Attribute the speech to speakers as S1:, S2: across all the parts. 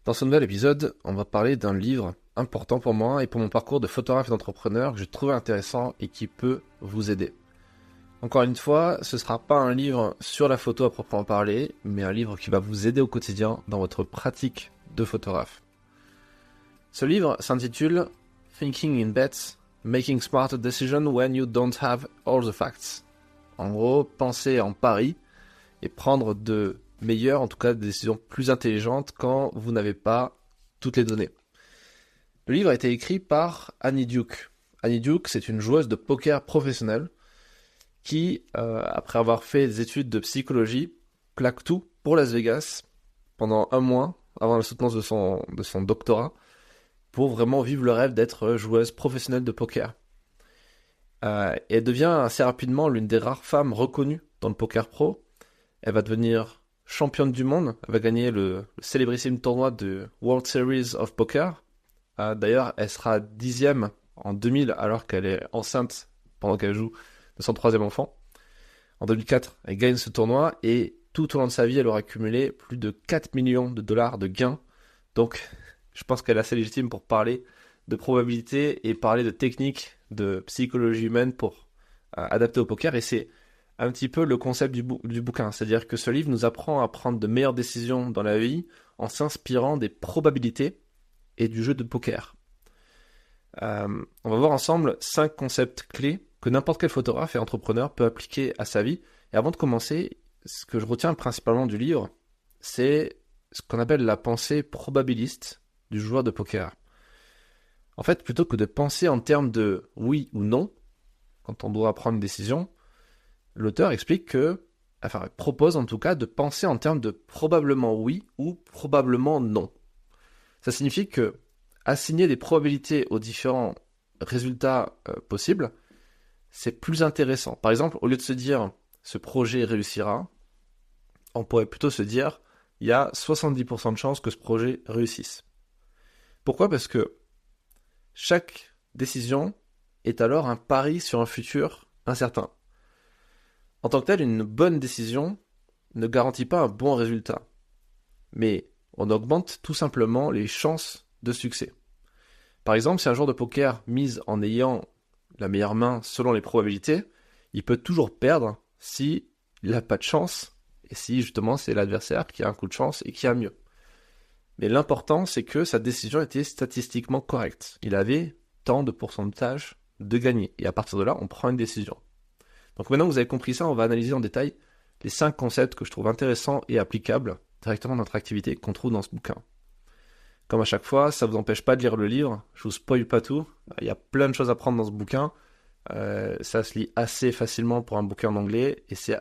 S1: Dans ce nouvel épisode, on va parler d'un livre important pour moi et pour mon parcours de photographe et d'entrepreneur que j'ai trouvé intéressant et qui peut vous aider. Encore une fois, ce ne sera pas un livre sur la photo à proprement parler, mais un livre qui va vous aider au quotidien dans votre pratique de photographe. Ce livre s'intitule Thinking in Bets, Making Smarter Decisions When You Don't Have All the Facts. En gros, penser en pari et prendre de meilleures, en tout cas des décisions plus intelligentes quand vous n'avez pas toutes les données. Le livre a été écrit par Annie Duke. Annie Duke, c'est une joueuse de poker professionnelle qui, après avoir fait des études de psychologie, plaque tout pour Las Vegas pendant un mois avant la soutenance de son doctorat pour vraiment vivre le rêve d'être joueuse professionnelle de poker. Et elle devient assez rapidement l'une des rares femmes reconnues dans le poker pro. Elle va devenir championne du monde. Elle va gagner le célébrissime tournoi de World Series of Poker. D'ailleurs, elle sera 10e en 2000 alors qu'elle est enceinte pendant qu'elle joue de son troisième enfant. En 2004, elle gagne ce tournoi et tout au long de sa vie, elle aura accumulé plus de 4 millions de dollars de gains. Donc, je pense qu'elle est assez légitime pour parler de probabilité et parler de techniques de psychologie humaine pour adapter au poker. Et c'est un petit peu le concept du bouquin. C'est-à-dire que ce livre nous apprend à prendre de meilleures décisions dans la vie en s'inspirant des probabilités et du jeu de poker. On va voir ensemble 5 concepts clés que n'importe quel photographe et entrepreneur peut appliquer à sa vie. Et avant de commencer, ce que je retiens principalement du livre, c'est ce qu'on appelle la pensée probabiliste du joueur de poker. En fait, plutôt que de penser en termes de oui ou non, quand on doit prendre une décision, l'auteur explique propose en tout cas de penser en termes de probablement oui ou probablement non. Ça signifie que assigner des probabilités aux différents résultats possibles, c'est plus intéressant. Par exemple, au lieu de se dire ce projet réussira, on pourrait plutôt se dire il y a 70% de chances que ce projet réussisse. Pourquoi ? Parce que chaque décision est alors un pari sur un futur incertain. En tant que tel, une bonne décision ne garantit pas un bon résultat, mais on augmente tout simplement les chances de succès. Par exemple, si un joueur de poker mise en ayant la meilleure main selon les probabilités, il peut toujours perdre s'il n'a pas de chance et si justement c'est l'adversaire qui a un coup de chance et qui a mieux. Mais l'important, c'est que sa décision était statistiquement correcte. Il avait tant de pourcentage de gagner. Et à partir de là, on prend une décision. Donc maintenant que vous avez compris ça, on va analyser en détail les 5 concepts que je trouve intéressants et applicables directement dans notre activité qu'on trouve dans ce bouquin. Comme à chaque fois, ça ne vous empêche pas de lire le livre, je vous spoil pas tout, il y a plein de choses à prendre dans ce bouquin, ça se lit assez facilement pour un bouquin en anglais et c'est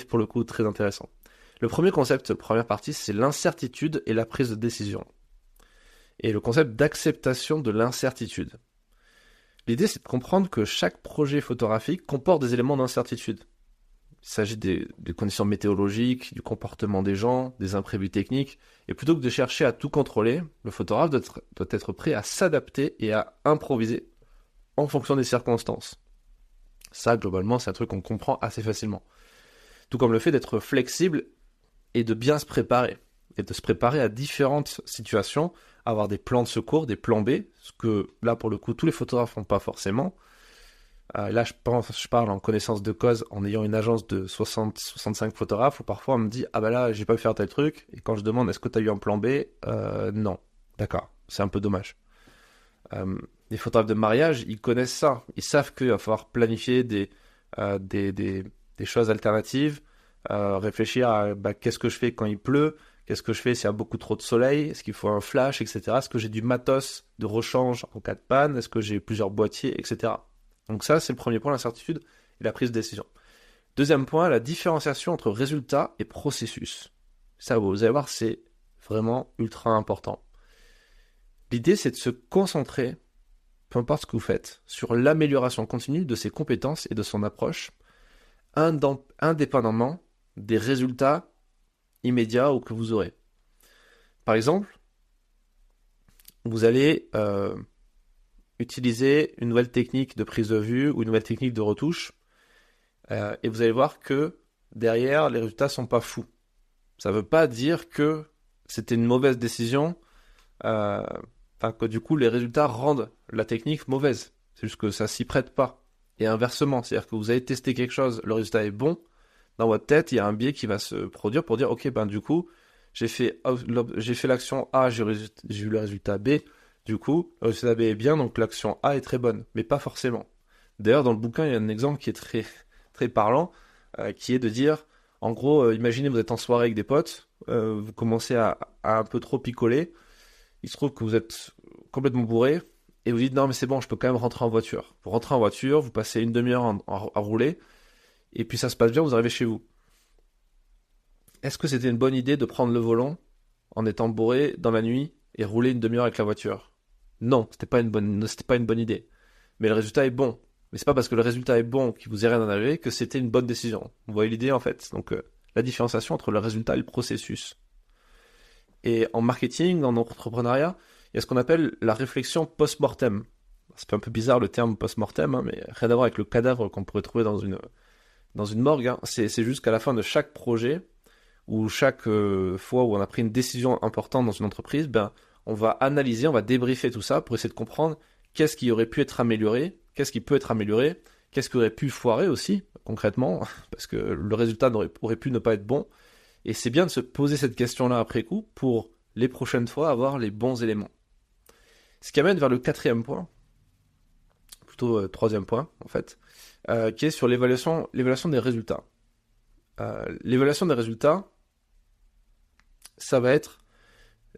S1: pour le coup très intéressant. Le premier concept, première partie, c'est l'incertitude et la prise de décision. Et le concept d'acceptation de l'incertitude. L'idée, c'est de comprendre que chaque projet photographique comporte des éléments d'incertitude. Il s'agit des conditions météorologiques, du comportement des gens, des imprévus techniques. Et plutôt que de chercher à tout contrôler, le photographe doit être prêt à s'adapter et à improviser en fonction des circonstances. Ça, globalement, c'est un truc qu'on comprend assez facilement. Tout comme le fait d'être flexible et de bien se préparer. Et de se préparer à différentes situations, avoir des plans de secours, des plans B, ce que là, pour le coup, tous les photographes font pas forcément. Là, je parle en connaissance de cause en ayant une agence de 60-65 photographes où parfois on me dit « Ah bah là, j'ai pas pu faire tel truc » et quand je demande « Est-ce que tu as eu un plan B ?» Non. D'accord, c'est un peu dommage. Les photographes de mariage, ils connaissent ça. Ils savent qu'il va falloir planifier des choses alternatives, réfléchir à qu'est-ce que je fais quand il pleut, qu'est-ce que je fais s'il y a beaucoup trop de soleil, est-ce qu'il faut un flash, etc. Est-ce que j'ai du matos de rechange en cas de panne, est-ce que j'ai plusieurs boîtiers, etc. Donc ça, c'est le premier point, l'incertitude et la prise de décision. Deuxième point, la différenciation entre résultat et processus. Ça, vous allez voir, c'est vraiment ultra important. L'idée, c'est de se concentrer, peu importe ce que vous faites, sur l'amélioration continue de ses compétences et de son approche, indépendamment des résultats immédiats ou que vous aurez. Par exemple, vous allez utiliser une nouvelle technique de prise de vue ou une nouvelle technique de retouche et vous allez voir que derrière, les résultats sont pas fous. Ça ne veut pas dire que c'était une mauvaise décision, que du coup les résultats rendent la technique mauvaise. C'est juste que ça s'y prête pas. Et inversement, c'est-à-dire que vous avez testé quelque chose, le résultat est bon, dans votre tête, il y a un biais qui va se produire pour dire, ok, du coup, j'ai fait l'action A, j'ai eu le résultat B, du coup, le résultat B est bien, donc l'action A est très bonne, mais pas forcément. D'ailleurs, dans le bouquin, il y a un exemple qui est très, très parlant, qui est de dire, en gros, imaginez vous êtes en soirée avec des potes, vous commencez à un peu trop picoler, il se trouve que vous êtes complètement bourré, et vous dites non mais c'est bon, je peux quand même rentrer en voiture. Vous rentrez en voiture, vous passez une demi-heure à rouler, et puis ça se passe bien, vous arrivez chez vous. Est-ce que c'était une bonne idée de prendre le volant en étant bourré dans la nuit et rouler une demi-heure avec la voiture? Non, c'était pas une bonne idée. Mais le résultat est bon. Mais c'est pas parce que le résultat est bon qu'il vous est rien à arriver que c'était une bonne décision. Vous voyez l'idée en fait. Donc la différenciation entre le résultat et le processus. Et en marketing, en entrepreneuriat, il y a ce qu'on appelle la réflexion post-mortem. C'est un peu bizarre le terme post-mortem, mais rien à voir avec le cadavre qu'on pourrait trouver dans une morgue. C'est juste qu'à la fin de chaque projet, ou chaque fois où on a pris une décision importante dans une entreprise, on va analyser, on va débriefer tout ça pour essayer de comprendre qu'est-ce qui aurait pu être amélioré, qu'est-ce qui peut être amélioré, qu'est-ce qui aurait pu foirer aussi, concrètement, parce que le résultat aurait pu ne pas être bon. Et c'est bien de se poser cette question-là après coup pour les prochaines fois avoir les bons éléments. Ce qui amène vers le quatrième point, plutôt troisième point en fait, qui est sur l'évaluation des résultats. L'évaluation des résultats, ça va être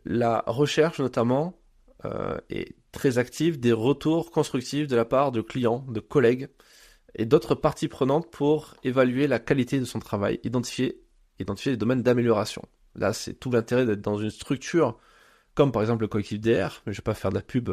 S1: la recherche notamment et très active des retours constructifs de la part de clients, de collègues et d'autres parties prenantes pour évaluer la qualité de son travail, identifier les domaines d'amélioration. Là, c'est tout l'intérêt d'être dans une structure comme par exemple le collectif DR. Je ne vais pas faire de la pub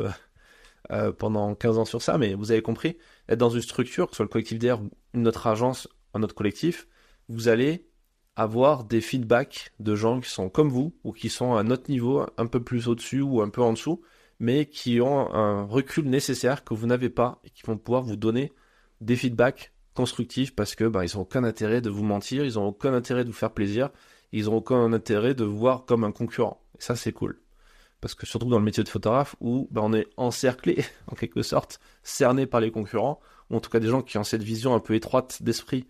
S1: pendant 15 ans sur ça, mais vous avez compris, être dans une structure, que ce soit le collectif DR ou une autre agence, un autre collectif, vous allez avoir des feedbacks de gens qui sont comme vous ou qui sont à un autre niveau, un peu plus au-dessus ou un peu en dessous, mais qui ont un recul nécessaire que vous n'avez pas et qui vont pouvoir vous donner des feedbacks constructifs parce que ils n'ont aucun intérêt de vous mentir, ils n'ont aucun intérêt de vous faire plaisir, ils n'ont aucun intérêt de vous voir comme un concurrent. Et ça, c'est cool. Parce que surtout dans le métier de photographe où on est encerclé, en quelque sorte, cerné par les concurrents, ou en tout cas des gens qui ont cette vision un peu étroite d'esprit,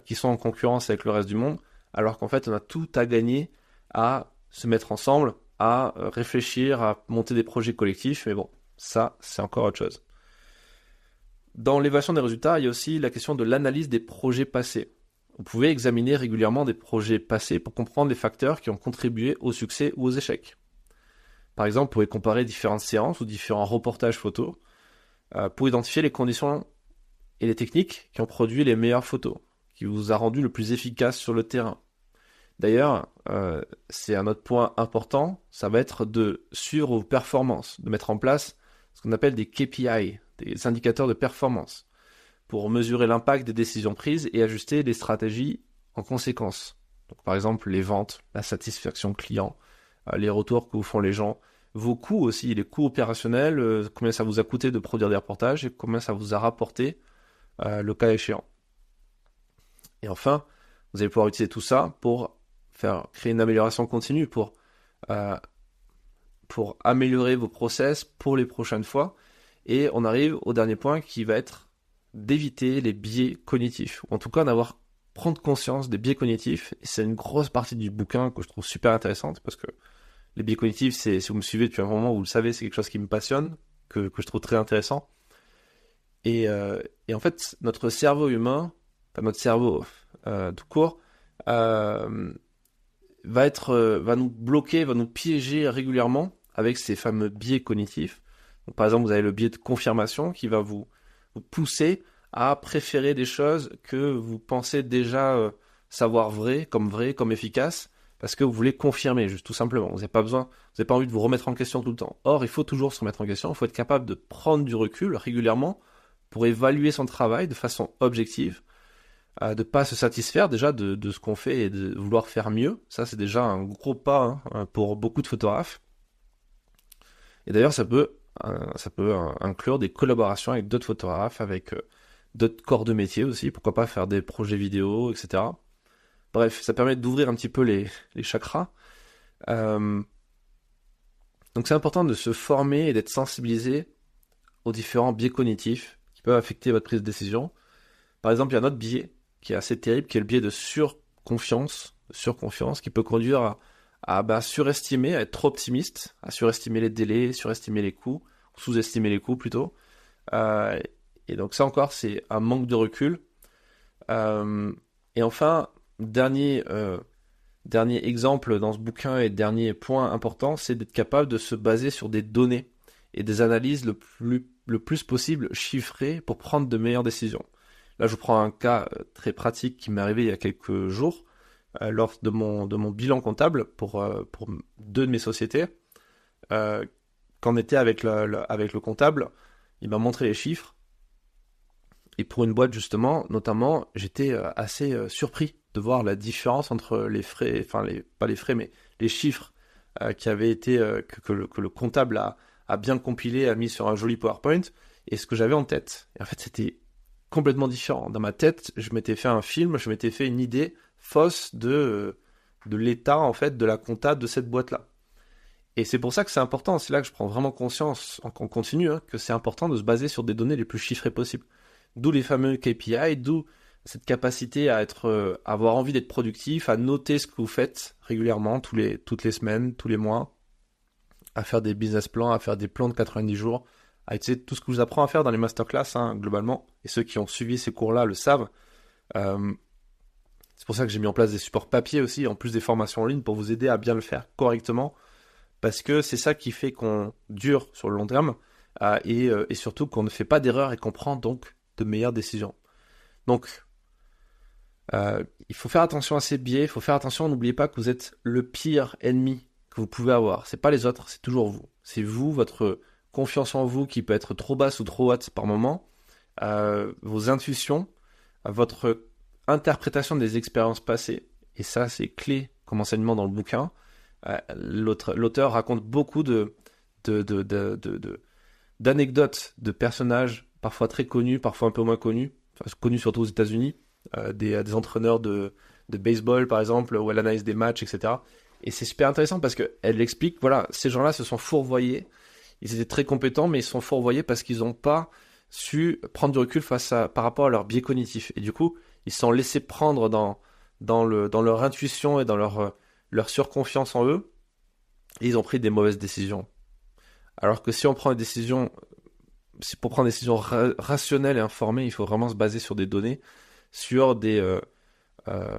S1: qui sont en concurrence avec le reste du monde, alors qu'en fait on a tout à gagner à se mettre ensemble, à réfléchir, à monter des projets collectifs, mais bon, ça c'est encore autre chose. Dans l'évaluation des résultats, il y a aussi la question de l'analyse des projets passés. Vous pouvez examiner régulièrement des projets passés pour comprendre les facteurs qui ont contribué au succès ou aux échecs. Par exemple, vous pouvez comparer différentes séances ou différents reportages photos pour identifier les conditions et les techniques qui ont produit les meilleures photos, qui vous a rendu le plus efficace sur le terrain. D'ailleurs, c'est un autre point important, ça va être de suivre vos performances, de mettre en place ce qu'on appelle des KPI, des indicateurs de performance, pour mesurer l'impact des décisions prises et ajuster les stratégies en conséquence. Donc, par exemple, les ventes, la satisfaction client, les retours que vous font les gens, vos coûts aussi, les coûts opérationnels, combien ça vous a coûté de produire des reportages et combien ça vous a rapporté le cas échéant. Et enfin, vous allez pouvoir utiliser tout ça pour créer une amélioration continue, pour améliorer vos process pour les prochaines fois. Et on arrive au dernier point qui va être d'éviter les biais cognitifs, ou en tout cas prendre conscience des biais cognitifs. Et c'est une grosse partie du bouquin que je trouve super intéressante parce que les biais cognitifs, si vous me suivez depuis un moment, vous le savez, c'est quelque chose qui me passionne, que je trouve très intéressant. Et en fait, notre cerveau humain, notre cerveau tout court, va nous bloquer, va nous piéger régulièrement avec ces fameux biais cognitifs. Donc, par exemple, vous avez le biais de confirmation qui va vous pousser à préférer des choses que vous pensez déjà savoir vraies, comme efficaces, parce que vous voulez confirmer, juste tout simplement. Vous n'avez pas envie de vous remettre en question tout le temps. Or, il faut toujours se remettre en question, il faut être capable de prendre du recul régulièrement pour évaluer son travail de façon objective, de ne pas se satisfaire déjà de ce qu'on fait et de vouloir faire mieux. Ça, c'est déjà un gros pas pour beaucoup de photographes. Et d'ailleurs, ça peut inclure des collaborations avec d'autres photographes, avec d'autres corps de métier aussi, pourquoi pas faire des projets vidéo, etc. Bref, ça permet d'ouvrir un petit peu les chakras Euh, donc c'est important de se former et d'être sensibilisé aux différents biais cognitifs qui peuvent affecter votre prise de décision. Par exemple, il y a un autre biais qui est assez terrible, qui est le biais de surconfiance, qui peut conduire à surestimer, à être trop optimiste, à surestimer les délais, surestimer les coûts, sous-estimer les coûts plutôt. Euh, et donc ça encore, c'est un manque de recul. Et enfin, dernier exemple dans ce bouquin et dernier point important, c'est d'être capable de se baser sur des données et des analyses le plus possible chiffrées pour prendre de meilleures décisions. Là, je vous prends un cas très pratique qui m'est arrivé il y a quelques jours lors de mon bilan comptable pour deux de mes sociétés. Quand on était avec le comptable, il m'a montré les chiffres. Et pour une boîte, justement, notamment, j'étais assez surpris de voir la différence entre les frais, enfin, pas les frais, mais les chiffres qui avaient été, que le comptable a bien compilé, a mis sur un joli PowerPoint, et ce que j'avais en tête. Et en fait, c'était complètement différent. Dans ma tête, je m'étais fait un film, je m'étais fait une idée fausse de l'état, en fait, de la compta de cette boîte-là. Et c'est pour ça que c'est important, c'est là que je prends vraiment conscience, en continu, hein, que c'est important de se baser sur des données les plus chiffrées possibles. D'où les fameux KPI, d'où cette capacité à avoir envie d'être productif, à noter ce que vous faites régulièrement, toutes les semaines, tous les mois, à faire des business plans, à faire des plans de 90 jours, à utiliser tout ce que je vous apprends à faire dans les masterclass, hein, globalement. Et ceux qui ont suivi ces cours-là le savent. C'est pour ça que j'ai mis en place des supports papier aussi, en plus des formations en ligne, pour vous aider à bien le faire correctement. Parce que c'est ça qui fait qu'on dure sur le long terme et surtout qu'on ne fait pas d'erreurs et qu'on prend donc de meilleures décisions. Donc, il faut faire attention à ces biais, il faut faire attention, n'oubliez pas que vous êtes le pire ennemi que vous pouvez avoir. C'est pas les autres, c'est toujours vous. C'est vous, votre confiance en vous qui peut être trop basse ou trop haute par moment, vos intuitions, votre interprétation des expériences passées. Et ça, c'est clé comme enseignement dans le bouquin. L'auteur raconte beaucoup d'anecdotes de personnages, parfois très connus, parfois un peu moins connus, connus surtout aux États-Unis, des entraîneurs de baseball par exemple, où elle analyse des matchs, etc. Et c'est super intéressant parce qu'elle explique, voilà, ces gens-là se sont fourvoyés, ils étaient très compétents, mais ils se sont fourvoyés parce qu'ils n'ont pas su prendre du recul par rapport à leur biais cognitif. Et du coup, ils se sont laissés prendre dans leur intuition et dans leur surconfiance en eux, et ils ont pris des mauvaises décisions. Alors que si on prend des décisions, si pour prendre des décisions rationnelles et informées, il faut vraiment se baser sur des données, sur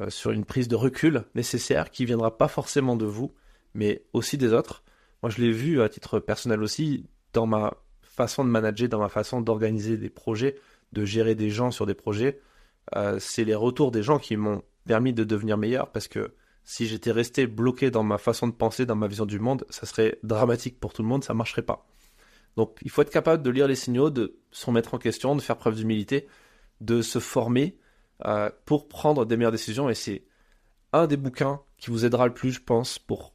S1: sur une prise de recul nécessaire qui viendra pas forcément de vous, mais aussi des autres. Moi, je l'ai vu à titre personnel aussi dans ma façon de manager, dans ma façon d'organiser des projets, de gérer des gens sur des projets. C'est les retours des gens qui m'ont permis de devenir meilleur parce que si j'étais resté bloqué dans ma façon de penser, dans ma vision du monde, ça serait dramatique pour tout le monde, ça marcherait pas. Donc il faut être capable de lire les signaux, de se remettre en question, de faire preuve d'humilité, de se former pour prendre des meilleures décisions. Et c'est un des bouquins qui vous aidera le plus, je pense, pour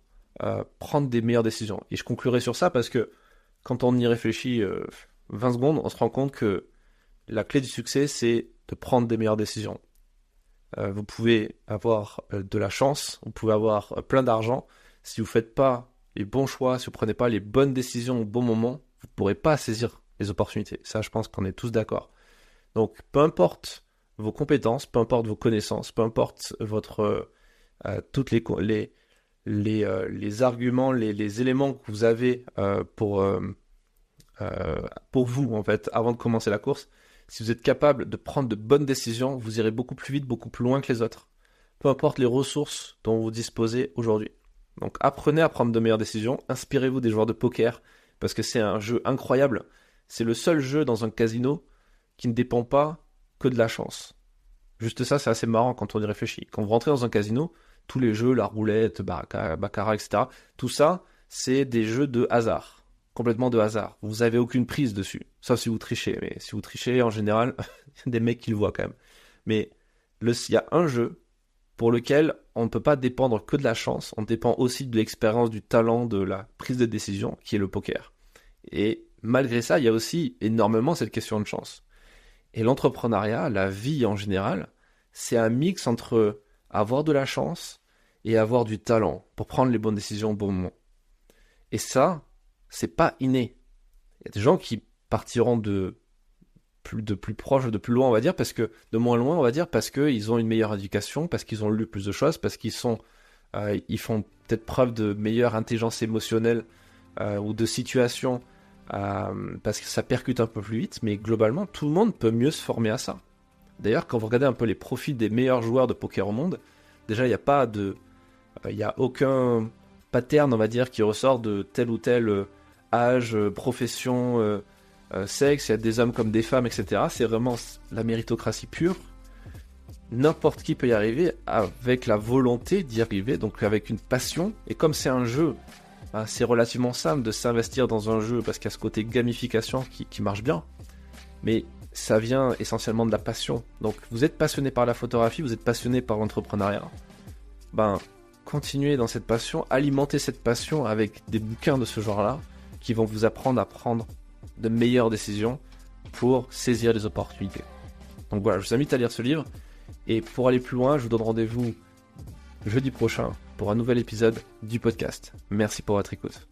S1: prendre des meilleures décisions. Et je conclurai sur ça parce que quand on y réfléchit 20 secondes, on se rend compte que la clé du succès, c'est de prendre des meilleures décisions. Vous pouvez avoir de la chance, vous pouvez avoir plein d'argent. Si vous ne faites pas les bons choix, si vous ne prenez pas les bonnes décisions au bon moment, vous ne pourrez pas saisir les opportunités. Ça, je pense qu'on est tous d'accord. Donc, peu importe vos compétences, peu importe vos connaissances, peu importe toutes les arguments, les éléments que vous avez pour vous, en fait, avant de commencer la course, si vous êtes capable de prendre de bonnes décisions, vous irez beaucoup plus vite, beaucoup plus loin que les autres. Peu importe les ressources dont vous disposez aujourd'hui. Donc apprenez à prendre de meilleures décisions, inspirez-vous des joueurs de poker, parce que c'est un jeu incroyable. C'est le seul jeu dans un casino qui ne dépend pas que de la chance. Juste ça, c'est assez marrant quand on y réfléchit. Quand vous rentrez dans un casino, tous les jeux, la roulette, baccarat, etc., tout ça, c'est des jeux de hasard. Complètement de hasard. Vous avez aucune prise dessus. Sauf si vous trichez. Mais si vous trichez, en général, il y a des mecs qui le voient quand même. Mais il y a un jeu pour lequel on ne peut pas dépendre que de la chance. On dépend aussi de l'expérience, du talent, de la prise de décision, qui est le poker. Et malgré ça, il y a aussi énormément cette question de chance. Et l'entrepreneuriat, la vie en général, c'est un mix entre avoir de la chance et avoir du talent pour prendre les bonnes décisions au bon moment. Et ça, c'est pas inné. Il y a des gens qui partiront de plus proche, de plus loin, on va dire, de moins loin, on va dire, parce qu'ils ont une meilleure éducation, parce qu'ils ont lu plus de choses, parce qu'ils ils font peut-être preuve de meilleure intelligence émotionnelle ou de situation, parce que ça percute un peu plus vite, mais globalement, tout le monde peut mieux se former à ça. D'ailleurs, quand vous regardez un peu les profils des meilleurs joueurs de poker au monde, déjà, il n'y a aucun pattern, on va dire, qui ressort de tel ou tel âge, profession, sexe. Il y a des hommes comme des femmes, etc. C'est vraiment la méritocratie pure. N'importe qui peut y arriver avec la volonté d'y arriver, donc avec une passion. Et comme c'est un jeu, c'est relativement simple de s'investir dans un jeu parce qu'il y a ce côté gamification qui marche bien. Mais ça vient essentiellement de la passion. Donc vous êtes passionné par la photographie, vous êtes passionné par l'entrepreneuriat. Continuez dans cette passion, alimentez cette passion avec des bouquins de ce genre-là qui vont vous apprendre à prendre de meilleures décisions pour saisir les opportunités. Donc voilà, je vous invite à lire ce livre. Et pour aller plus loin, je vous donne rendez-vous jeudi prochain pour un nouvel épisode du podcast. Merci pour votre écoute.